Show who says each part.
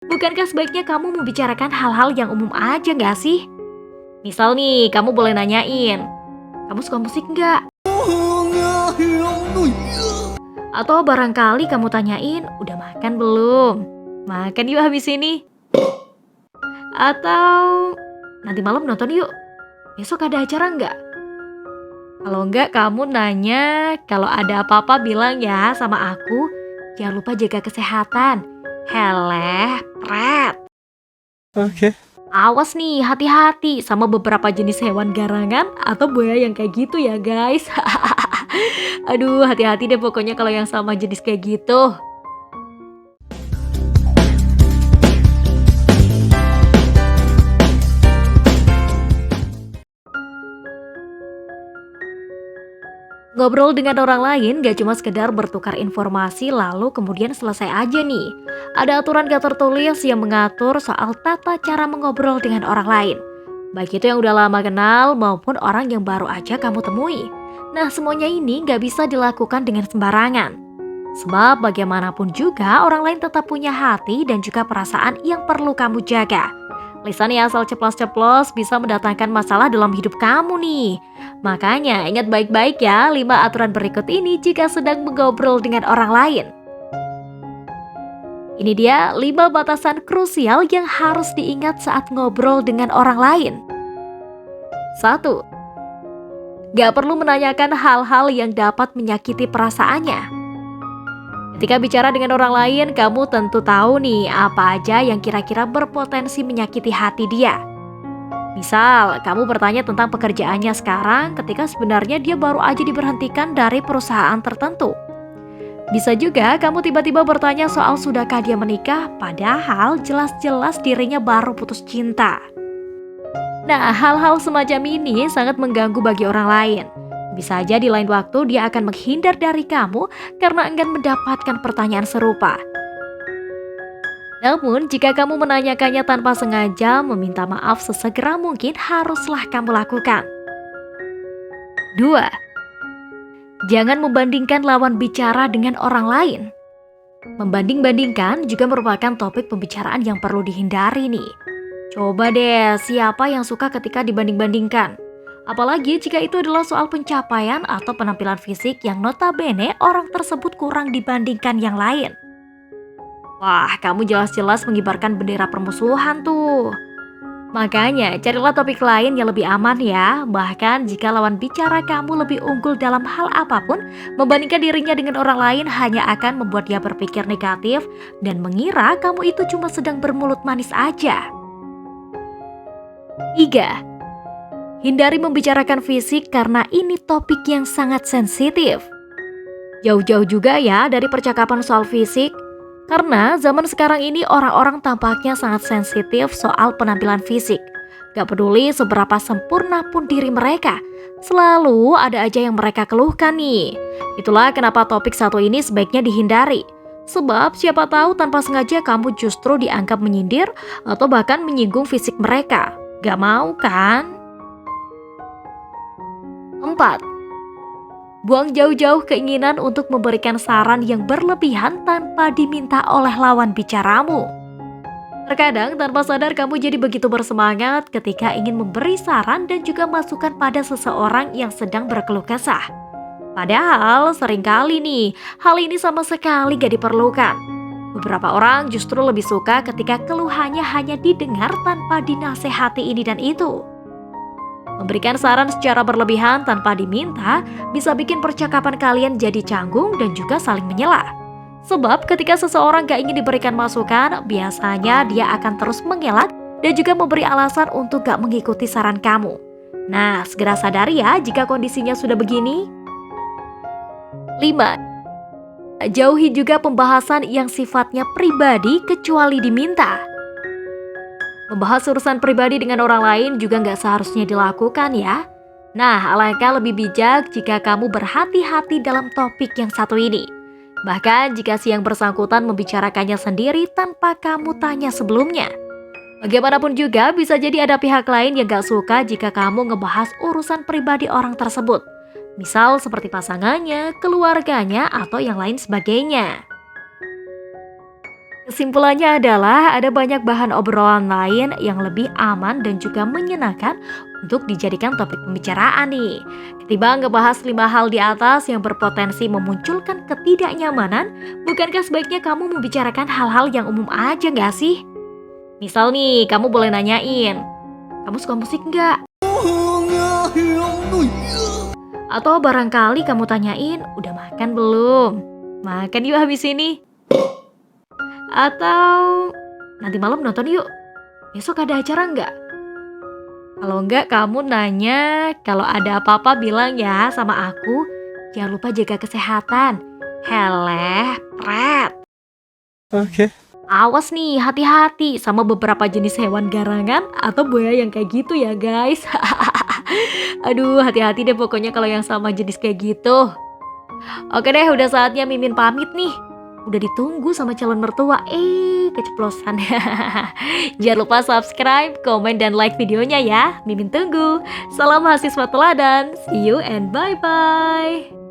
Speaker 1: Bukankah sebaiknya kamu membicarakan hal-hal yang umum aja nggak sih? Misal nih, kamu boleh nanyain, kamu suka musik nggak? Atau barangkali kamu tanyain, udah makan belum? Makan yuk habis ini. Atau nanti malam nonton yuk. Besok ada acara nggak? Kalau nggak, kamu nanya, kalau ada apa-apa bilang ya sama aku. Jangan lupa jaga kesehatan. Heleh, pret.
Speaker 2: Oke.
Speaker 1: Awas nih, hati-hati sama beberapa jenis hewan garangan atau buaya yang kayak gitu ya guys. Aduh, hati-hati deh pokoknya kalau yang sama jenis kayak gitu. Ngobrol dengan orang lain gak cuma sekedar bertukar informasi lalu kemudian selesai aja nih. Ada aturan gak tertulis yang mengatur soal tata cara mengobrol dengan orang lain. Baik itu yang udah lama kenal maupun orang yang baru aja kamu temui. Nah, semuanya ini gak bisa dilakukan dengan sembarangan. Sebab bagaimanapun juga orang lain tetap punya hati dan juga perasaan yang perlu kamu jaga. Lisan yang asal ceplos-ceplos bisa mendatangkan masalah dalam hidup kamu nih. Makanya ingat baik-baik ya 5 aturan berikut ini jika sedang mengobrol dengan orang lain. Ini dia 5 batasan krusial yang harus diingat saat ngobrol dengan orang lain. 1. Gak perlu menanyakan hal-hal yang dapat menyakiti perasaannya. Ketika bicara dengan orang lain, kamu tentu tahu nih apa aja yang kira-kira berpotensi menyakiti hati dia. Misal, kamu bertanya tentang pekerjaannya sekarang ketika sebenarnya dia baru aja diberhentikan dari perusahaan tertentu. Bisa juga kamu tiba-tiba bertanya soal sudahkah dia menikah, padahal jelas-jelas dirinya baru putus cinta. Nah, hal-hal semacam ini sangat mengganggu bagi orang lain. Bisa aja di lain waktu dia akan menghindar dari kamu karena enggan mendapatkan pertanyaan serupa. Namun, jika kamu menanyakannya tanpa sengaja, meminta maaf sesegera mungkin haruslah kamu lakukan. 2. Jangan membandingkan lawan bicara dengan orang lain. Membanding-bandingkan juga merupakan topik pembicaraan yang perlu dihindari nih. Coba deh, siapa yang suka ketika dibanding-bandingkan? Apalagi jika itu adalah soal pencapaian atau penampilan fisik yang notabene orang tersebut kurang dibandingkan yang lain. Wah, kamu jelas-jelas mengibarkan bendera permusuhan tuh. Makanya, carilah topik lain yang lebih aman ya. Bahkan jika lawan bicara kamu lebih unggul dalam hal apapun, membandingkan dirinya dengan orang lain hanya akan membuat dia berpikir negatif dan mengira kamu itu cuma sedang bermulut manis aja. 3. Hindari membicarakan fisik karena ini topik yang sangat sensitif. Jauh-jauh juga ya dari percakapan soal fisik. Karena zaman sekarang ini orang-orang tampaknya sangat sensitif soal penampilan fisik. Gak peduli seberapa sempurna pun diri mereka, selalu ada aja yang mereka keluhkan nih. Itulah kenapa topik satu ini sebaiknya dihindari. Sebab siapa tahu tanpa sengaja kamu justru dianggap menyindir atau bahkan menyinggung fisik mereka. Gak mau kan? 4. Buang jauh-jauh keinginan untuk memberikan saran yang berlebihan tanpa diminta oleh lawan bicaramu. Terkadang tanpa sadar kamu jadi begitu bersemangat ketika ingin memberi saran dan juga masukan pada seseorang yang sedang berkeluh kesah. Padahal seringkali nih, hal ini sama sekali gak diperlukan. Beberapa orang justru lebih suka ketika keluhannya hanya didengar tanpa dinasehati ini dan itu. Memberikan saran secara berlebihan tanpa diminta bisa bikin percakapan kalian jadi canggung dan juga saling menyela. Sebab ketika seseorang gak ingin diberikan masukan, biasanya dia akan terus mengelak dan juga memberi alasan untuk gak mengikuti saran kamu. Nah, segera sadari ya jika kondisinya sudah begini. 5. Jauhi juga pembahasan yang sifatnya pribadi kecuali diminta. Membahas urusan pribadi dengan orang lain juga nggak seharusnya dilakukan ya. Nah, alangkah lebih bijak jika kamu berhati-hati dalam topik yang satu ini. Bahkan jika si yang bersangkutan membicarakannya sendiri tanpa kamu tanya sebelumnya. Bagaimanapun juga bisa jadi ada pihak lain yang gak suka jika kamu ngebahas urusan pribadi orang tersebut. Misal seperti pasangannya, keluarganya, atau yang lain sebagainya. Kesimpulannya adalah ada banyak bahan obrolan lain yang lebih aman dan juga menyenangkan untuk dijadikan topik pembicaraan nih. Ketimbang ngebahas 5 hal di atas yang berpotensi memunculkan ketidaknyamanan, bukankah sebaiknya kamu membicarakan hal-hal yang umum aja nggak sih? Misal nih, kamu boleh nanyain, kamu suka musik nggak? Atau barangkali kamu tanyain, udah makan belum? Makan yuk habis ini. Atau nanti malam nonton yuk, besok ada acara nggak? Kalau nggak kamu nanya, kalau ada apa-apa bilang ya sama aku, jangan lupa jaga kesehatan. Heleh, pret.
Speaker 2: Oke.
Speaker 1: Awas nih, hati-hati sama beberapa jenis hewan garangan atau buaya yang kayak gitu ya guys. Aduh, hati-hati deh pokoknya kalau yang sama jenis kayak gitu. Oke deh, udah saatnya Mimin pamit nih. Udah ditunggu sama calon mertua, keceplosan. Jangan lupa subscribe, komen, dan like videonya ya. Mimin tunggu. Salam mahasiswa teladan. See you and bye-bye.